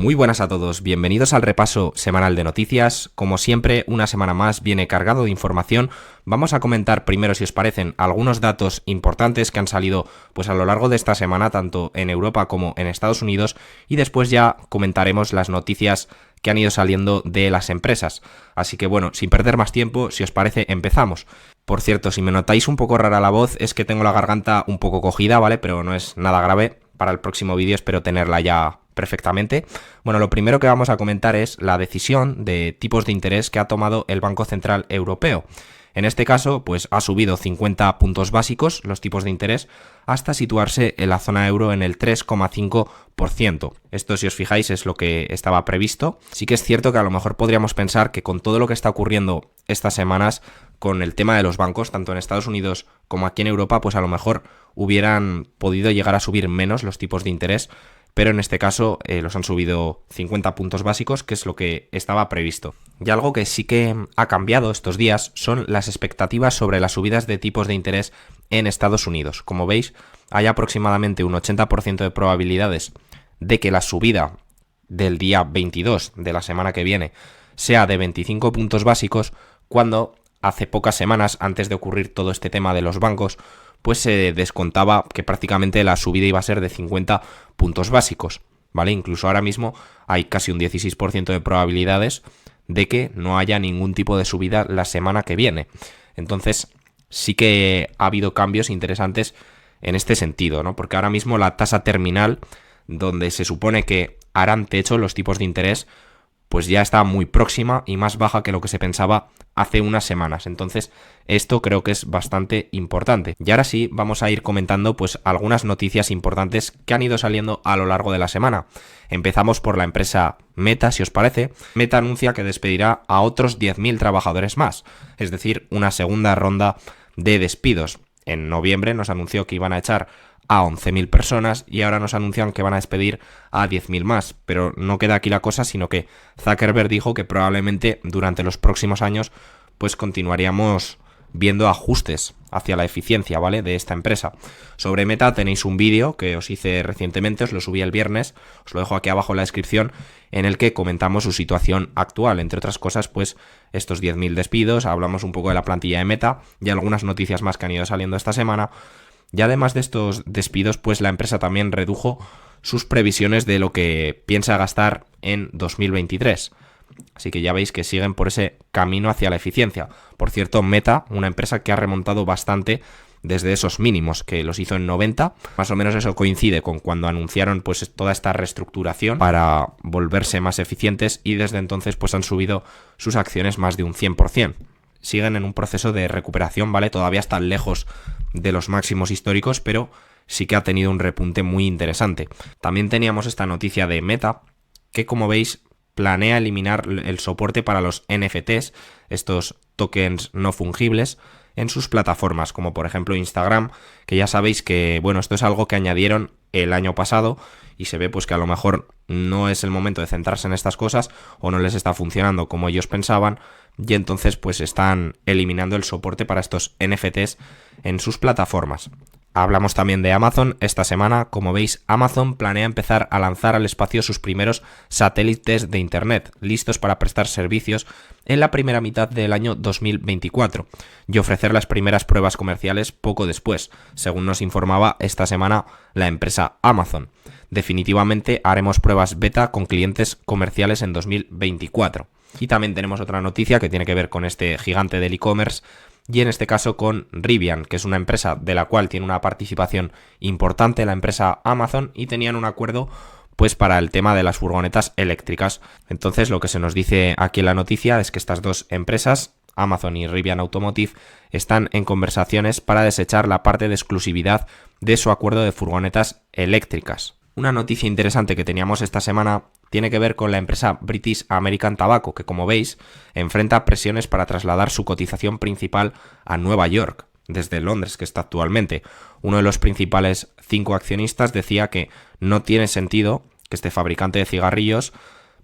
Muy buenas a todos, bienvenidos al repaso semanal de noticias. Como siempre, una semana más viene cargado de información. Vamos a comentar primero, si os parecen, algunos datos importantes que han salido pues a lo largo de esta semana, tanto en Europa como en Estados Unidos, y después ya comentaremos las noticias que han ido saliendo de las empresas. Así que bueno, sin perder más tiempo, si os parece, empezamos. Por cierto, si me notáis un poco rara la voz, es que tengo la garganta un poco cogida, ¿vale? Pero no es nada grave. Para el próximo vídeo espero tenerla ya perfectamente. Bueno, lo primero que vamos a comentar es la decisión de tipos de interés que ha tomado el Banco Central Europeo. En este caso, pues ha subido 50 puntos básicos los tipos de interés hasta situarse en la zona euro en el 3,5%. Esto, si os fijáis, es lo que estaba previsto. Sí que es cierto que a lo mejor podríamos pensar que con todo lo que está ocurriendo estas semanas con el tema de los bancos, tanto en Estados Unidos como aquí en Europa, pues a lo mejor hubieran podido llegar a subir menos los tipos de interés, pero en este caso los han subido 50 puntos básicos, que es lo que estaba previsto. Y algo que sí que ha cambiado estos días son las expectativas sobre las subidas de tipos de interés en Estados Unidos. Como veis, hay aproximadamente un 80% de probabilidades de que la subida del día 22 de la semana que viene sea de 25 puntos básicos, cuando hace pocas semanas, antes de ocurrir todo este tema de los bancos, pues se descontaba que prácticamente la subida iba a ser de 50 puntos básicos, ¿vale? Incluso ahora mismo hay casi un 16% de probabilidades de que no haya ningún tipo de subida la semana que viene. Entonces, sí que ha habido cambios interesantes en este sentido, ¿no? Porque ahora mismo la tasa terminal, donde se supone que harán techo los tipos de interés, pues ya está muy próxima y más baja que lo que se pensaba hace unas semanas. Entonces, esto creo que es bastante importante. Y ahora sí, vamos a ir comentando pues algunas noticias importantes que han ido saliendo a lo largo de la semana. Empezamos por la empresa Meta, si os parece. Meta anuncia que despedirá a otros 10.000 trabajadores más, es decir, una segunda ronda de despidos. En noviembre nos anunció que iban a echar a 11.000 personas y ahora nos anuncian que van a despedir a 10.000 más, pero no queda aquí la cosa, sino que Zuckerberg dijo que probablemente durante los próximos años pues continuaríamos viendo ajustes hacia la eficiencia, ¿vale?, de esta empresa. Sobre Meta tenéis un vídeo que os hice recientemente, os lo subí el viernes, os lo dejo aquí abajo en la descripción, en el que comentamos su situación actual, entre otras cosas, pues estos 10.000 despidos, hablamos un poco de la plantilla de Meta y algunas noticias más que han ido saliendo esta semana. Y además de estos despidos, pues la empresa también redujo sus previsiones de lo que piensa gastar en 2023. Así que ya veis que siguen por ese camino hacia la eficiencia. Por cierto, Meta, una empresa que ha remontado bastante desde esos mínimos, que los hizo en 90. Más o menos eso coincide con cuando anunciaron pues toda esta reestructuración para volverse más eficientes, y desde entonces pues han subido sus acciones más de un 100%. Siguen en un proceso de recuperación, ¿vale? Todavía están lejos de los máximos históricos, pero sí que ha tenido un repunte muy interesante. También teníamos esta noticia de Meta, que como veis planea eliminar el soporte para los NFTs, estos tokens no fungibles, en sus plataformas, como por ejemplo Instagram, que ya sabéis que, bueno, esto es algo que añadieron el año pasado y se ve pues que a lo mejor no es el momento de centrarse en estas cosas o no les está funcionando como ellos pensaban, y entonces pues están eliminando el soporte para estos NFTs en sus plataformas. Hablamos también de Amazon. Esta semana, como veis, Amazon planea empezar a lanzar al espacio sus primeros satélites de Internet, listos para prestar servicios en la primera mitad del año 2024 y ofrecer las primeras pruebas comerciales poco después, según nos informaba esta semana la empresa Amazon. Definitivamente haremos pruebas beta con clientes comerciales en 2024. Y también tenemos otra noticia que tiene que ver con este gigante del e-commerce, y en este caso con Rivian, que es una empresa de la cual tiene una participación importante la empresa Amazon, y tenían un acuerdo pues para el tema de las furgonetas eléctricas. Entonces lo que se nos dice aquí en la noticia es que estas dos empresas, Amazon y Rivian Automotive, están en conversaciones para desechar la parte de exclusividad de su acuerdo de furgonetas eléctricas. Una noticia interesante que teníamos esta semana tiene que ver con la empresa British American Tobacco, que como veis enfrenta presiones para trasladar su cotización principal a Nueva York, desde Londres, que está actualmente. Uno de los principales 5 accionistas decía que no tiene sentido que este fabricante de cigarrillos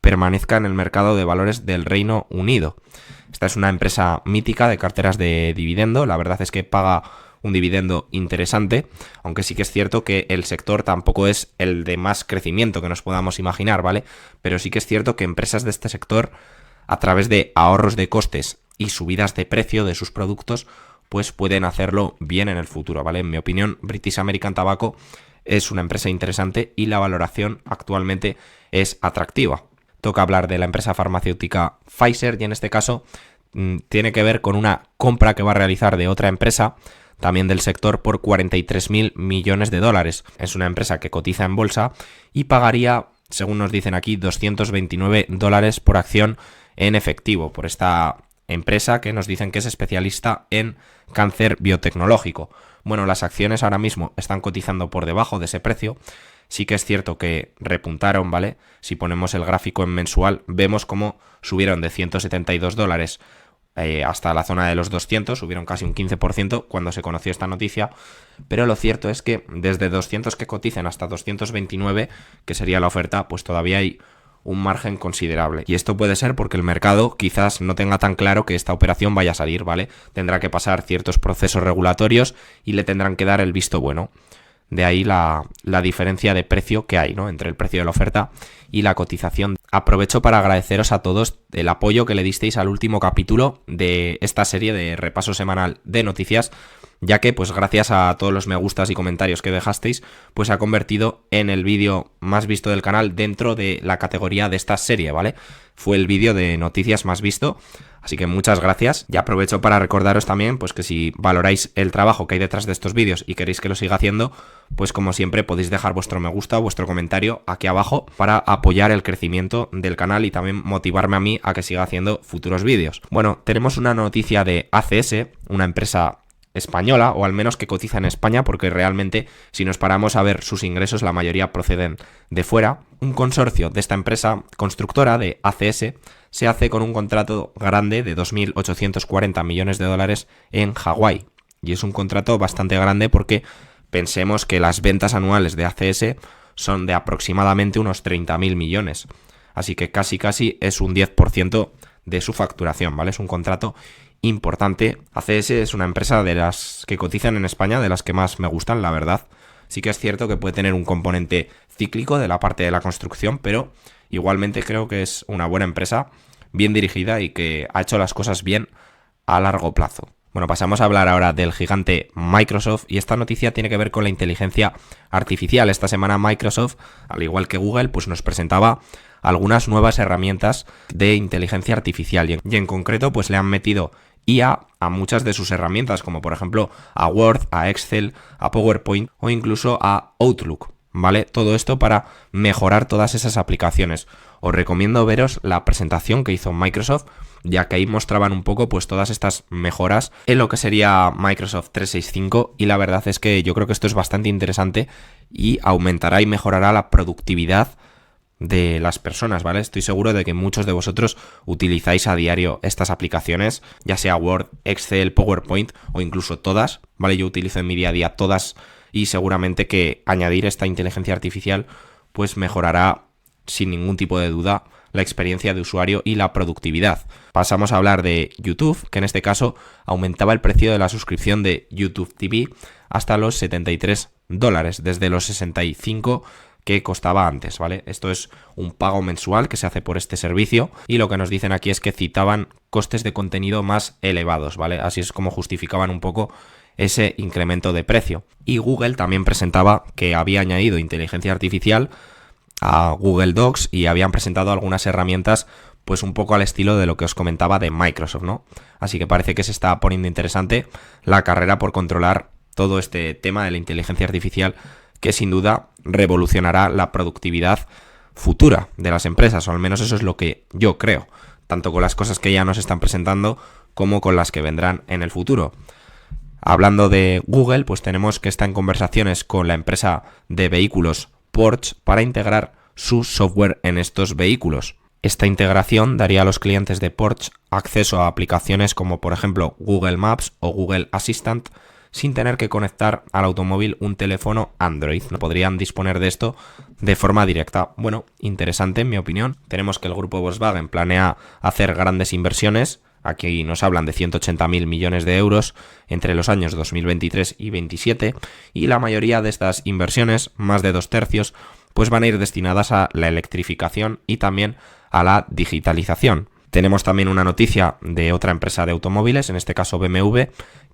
permanezca en el mercado de valores del Reino Unido. Esta es una empresa mítica de carteras de dividendo, la verdad es que paga un dividendo interesante, aunque sí que es cierto que el sector tampoco es el de más crecimiento que nos podamos imaginar, ¿vale? Pero sí que es cierto que empresas de este sector, a través de ahorros de costes y subidas de precio de sus productos, pues pueden hacerlo bien en el futuro, ¿vale? En mi opinión, British American Tobacco es una empresa interesante y la valoración actualmente es atractiva. Toca hablar de la empresa farmacéutica Pfizer y en este caso tiene que ver con una compra que va a realizar de otra empresa, también del sector, por 43.000 millones de dólares. Es una empresa que cotiza en bolsa y pagaría, según nos dicen aquí, 229 dólares por acción en efectivo por esta empresa que nos dicen que es especialista en cáncer biotecnológico. Bueno, las acciones ahora mismo están cotizando por debajo de ese precio. Sí que es cierto que repuntaron, ¿vale? Si ponemos el gráfico en mensual, vemos cómo subieron de 172 dólares hasta la zona de los 200, subieron casi un 15% cuando se conoció esta noticia, pero lo cierto es que desde 200 que cotizan hasta 229, que sería la oferta, pues todavía hay un margen considerable. Y esto puede ser porque el mercado quizás no tenga tan claro que esta operación vaya a salir, ¿vale? Tendrá que pasar ciertos procesos regulatorios y le tendrán que dar el visto bueno. De ahí la diferencia de precio que hay, ¿no? Entre el precio de la oferta y la cotización. Aprovecho para agradeceros a todos el apoyo que le disteis al último capítulo de esta serie de repaso semanal de noticias, ya que pues gracias a todos los me gustas y comentarios que dejasteis, pues se ha convertido en el vídeo más visto del canal dentro de la categoría de esta serie, ¿vale? Fue el vídeo de noticias más visto, así que muchas gracias. Y aprovecho para recordaros también pues que si valoráis el trabajo que hay detrás de estos vídeos y queréis que lo siga haciendo, pues como siempre podéis dejar vuestro me gusta o vuestro comentario aquí abajo para apoyar el crecimiento del canal y también motivarme a mí a que siga haciendo futuros vídeos. Bueno, tenemos una noticia de ACS, una empresa española, o al menos que cotiza en España, porque realmente si nos paramos a ver sus ingresos, la mayoría proceden de fuera. Un consorcio de esta empresa constructora de ACS se hace con un contrato grande de 2.840 millones de dólares en Hawái. Y es un contrato bastante grande porque pensemos que las ventas anuales de ACS son de aproximadamente unos 30.000 millones. Así que casi es un 10% de su facturación, ¿vale? Es un contrato importante. ACS es una empresa de las que cotizan en España, de las que más me gustan, la verdad. Sí que es cierto que puede tener un componente cíclico de la parte de la construcción, pero igualmente creo que es una buena empresa, bien dirigida y que ha hecho las cosas bien a largo plazo. Bueno, pasamos a hablar ahora del gigante Microsoft y esta noticia tiene que ver con la inteligencia artificial. Esta semana Microsoft, al igual que Google, pues nos presentaba algunas nuevas herramientas de inteligencia artificial y en concreto pues le han metido IA a muchas de sus herramientas, como por ejemplo a Word, a Excel, a PowerPoint o incluso a Outlook, ¿vale? Todo esto para mejorar todas esas aplicaciones. Os recomiendo veros la presentación que hizo Microsoft, ya que ahí mostraban un poco pues todas estas mejoras en lo que sería Microsoft 365 y la verdad es que yo creo que esto es bastante interesante y aumentará y mejorará la productividad de las personas, ¿vale? Estoy seguro de que muchos de vosotros utilizáis a diario estas aplicaciones, ya sea Word, Excel, PowerPoint o incluso todas, ¿vale? Yo utilizo en mi día a día todas y seguramente que añadir esta inteligencia artificial pues mejorará sin ningún tipo de duda la experiencia de usuario y la productividad. Pasamos a hablar de YouTube, que en este caso aumentaba el precio de la suscripción de YouTube TV hasta los 73 dólares, desde los 65 que costaba antes, ¿vale? Esto es un pago mensual que se hace por este servicio y lo que nos dicen aquí es que citaban costes de contenido más elevados, ¿vale? Así es como justificaban un poco ese incremento de precio. Y Google también presentaba que había añadido inteligencia artificial a Google Docs y habían presentado algunas herramientas pues un poco al estilo de lo que os comentaba de Microsoft, ¿no? Así que parece que se está poniendo interesante la carrera por controlar todo este tema de la inteligencia artificial que sin duda revolucionará la productividad futura de las empresas, o al menos eso es lo que yo creo, tanto con las cosas que ya nos están presentando como con las que vendrán en el futuro. Hablando de Google, pues tenemos que está en conversaciones con la empresa de vehículos Porsche para integrar su software en estos vehículos. Esta integración daría a los clientes de Porsche acceso a aplicaciones como por ejemplo Google Maps o Google Assistant sin tener que conectar al automóvil un teléfono Android. No podrían disponer de esto de forma directa. Bueno, interesante en mi opinión. Tenemos que el grupo Volkswagen planea hacer grandes inversiones Aquí nos hablan de 180.000 millones de euros entre los años 2023 y 2027, y la mayoría de estas inversiones, más de 2/3, pues van a ir destinadas a la electrificación y también a la digitalización. Tenemos también una noticia de otra empresa de automóviles, en este caso BMW,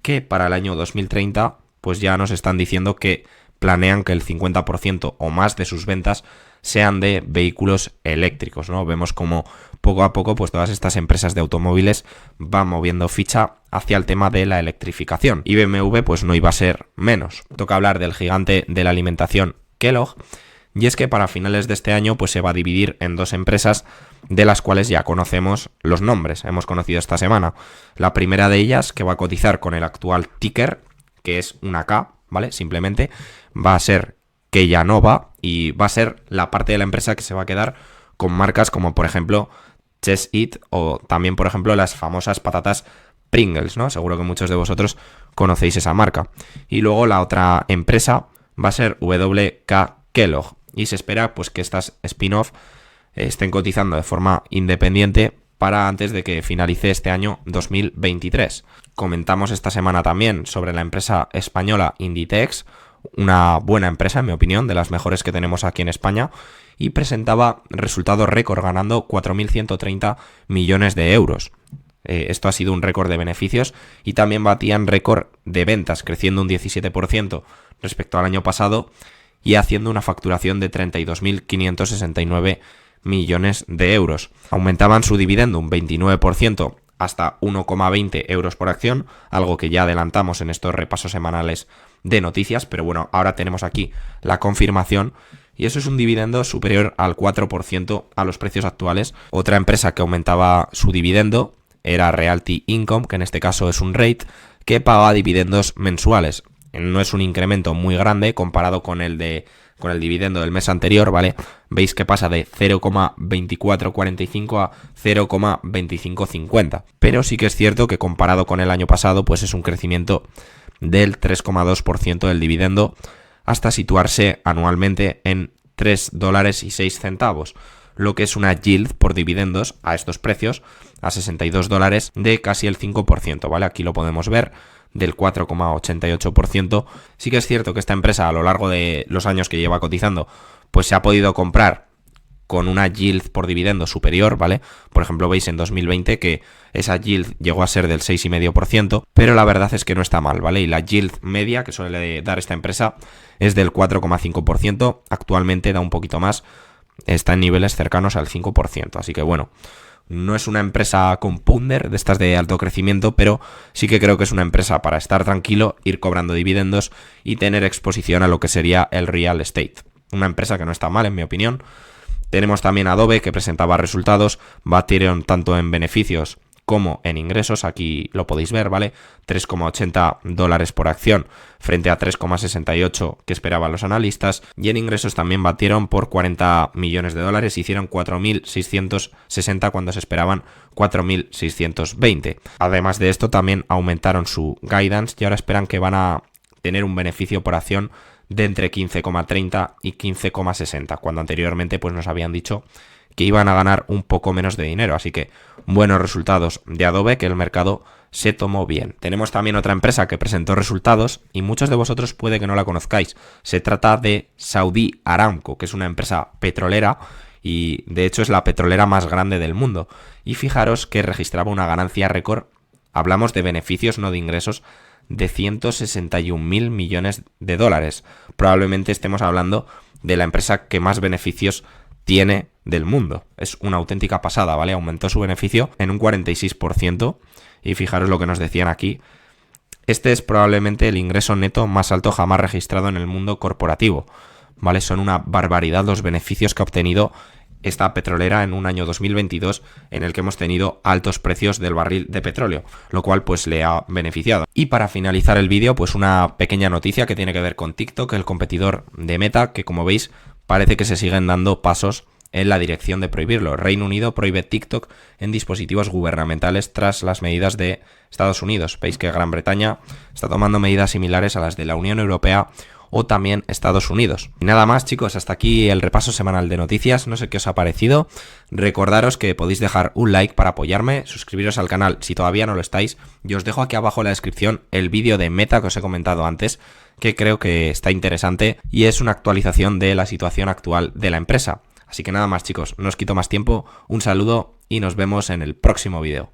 que para el año 2030 pues ya nos están diciendo que planean que el 50% o más de sus ventas sean de vehículos eléctricos, ¿no? Vemos como poco a poco pues todas estas empresas de automóviles van moviendo ficha hacia el tema de la electrificación, y BMW pues no iba a ser menos. Toca hablar del gigante de la alimentación Kellogg, y es que para finales de este año pues se va a dividir en dos empresas de las cuales ya conocemos los nombres, hemos conocido esta semana. La primera de ellas, que va a cotizar con el actual ticker, que es una K, ¿vale? Simplemente va a ser Kellanova, y va a ser la parte de la empresa que se va a quedar con marcas como por ejemplo Just Eat o también por ejemplo las famosas patatas Pringles, ¿no? Seguro que muchos de vosotros conocéis esa marca. Y luego la otra empresa va a ser WK Kellogg, y se espera pues que estas spin-off estén cotizando de forma independiente para antes de que finalice este año 2023. Comentamos esta semana también sobre la empresa española Inditex, una buena empresa en mi opinión, de las mejores que tenemos aquí en España, y presentaba resultados récord ganando 4.130 millones de euros. Esto ha sido un récord de beneficios, y también batían récord de ventas, creciendo un 17% respecto al año pasado y haciendo una facturación de 32.569 millones de euros. Aumentaban su dividendo un 29% hasta 1,20 euros por acción, algo que ya adelantamos en estos repasos semanales de noticias, pero bueno, ahora tenemos aquí la confirmación, y eso es un dividendo superior al 4% a los precios actuales. Otra empresa que aumentaba su dividendo era Realty Income, que en este caso es un REIT, que paga dividendos mensuales. No es un incremento muy grande comparado con el dividendo del mes anterior, ¿vale? Veis que pasa de 0,2445 a 0,2550. Pero sí que es cierto que comparado con el año pasado, pues es un crecimiento del 3,2% del dividendo, hasta situarse anualmente en $3.06, lo que es una yield por dividendos a estos precios, a $62, de casi el 5%, ¿vale? Aquí lo podemos ver, del 4,88%. Sí que es cierto que esta empresa a lo largo de los años que lleva cotizando, pues se ha podido comprar con una yield por dividendo superior, ¿vale? Por ejemplo, veis en 2020 que esa yield llegó a ser del 6,5%, pero la verdad es que no está mal, ¿vale? Y la yield media que suele dar esta empresa es del 4,5%, actualmente da un poquito más, está en niveles cercanos al 5%, así que bueno, no es una empresa compounder de estas de alto crecimiento, pero sí que creo que es una empresa para estar tranquilo, ir cobrando dividendos y tener exposición a lo que sería el real estate. Una empresa que no está mal en mi opinión. Tenemos también Adobe, que presentaba resultados, batieron tanto en beneficios como en ingresos, aquí lo podéis ver, ¿vale? $3,80 por acción frente a 3,68 que esperaban los analistas, y en ingresos también batieron por $40 millones, hicieron 4.660 cuando se esperaban 4.620. Además de esto también aumentaron su guidance y ahora esperan que van a tener un beneficio por acción de entre 15,30 y 15,60, cuando anteriormente pues nos habían dicho que iban a ganar un poco menos de dinero, así que buenos resultados de Adobe, que el mercado se tomó bien. Tenemos también otra empresa que presentó resultados y muchos de vosotros puede que no la conozcáis. Se trata de Saudi Aramco, que es una empresa petrolera y de hecho es la petrolera más grande del mundo, y fijaros que registraba una ganancia récord, hablamos de beneficios, no de ingresos, de 161.000 millones de dólares. Probablemente estemos hablando de la empresa que más beneficios tiene del mundo. Es una auténtica pasada, ¿vale? Aumentó su beneficio en un 46% y fijaros lo que nos decían aquí. Este es probablemente el ingreso neto más alto jamás registrado en el mundo corporativo, ¿vale? Son una barbaridad los beneficios que ha obtenido esta petrolera en un año 2022 en el que hemos tenido altos precios del barril de petróleo, lo cual pues le ha beneficiado. Y para finalizar el vídeo, pues una pequeña noticia que tiene que ver con TikTok, el competidor de Meta, que como veis parece que se siguen dando pasos en la dirección de prohibirlo. Reino Unido prohíbe TikTok en dispositivos gubernamentales tras las medidas de Estados Unidos. Veis que Gran Bretaña está tomando medidas similares a las de la Unión Europea o también Estados Unidos. Y nada más, chicos, hasta aquí el repaso semanal de noticias. No sé qué os ha parecido. Recordaros que podéis dejar un like para apoyarme, suscribiros al canal si todavía no lo estáis, y os dejo aquí abajo en la descripción el vídeo de Meta que os he comentado antes, que creo que está interesante y es una actualización de la situación actual de la empresa. Así que nada más, chicos, no os quito más tiempo, un saludo y nos vemos en el próximo vídeo.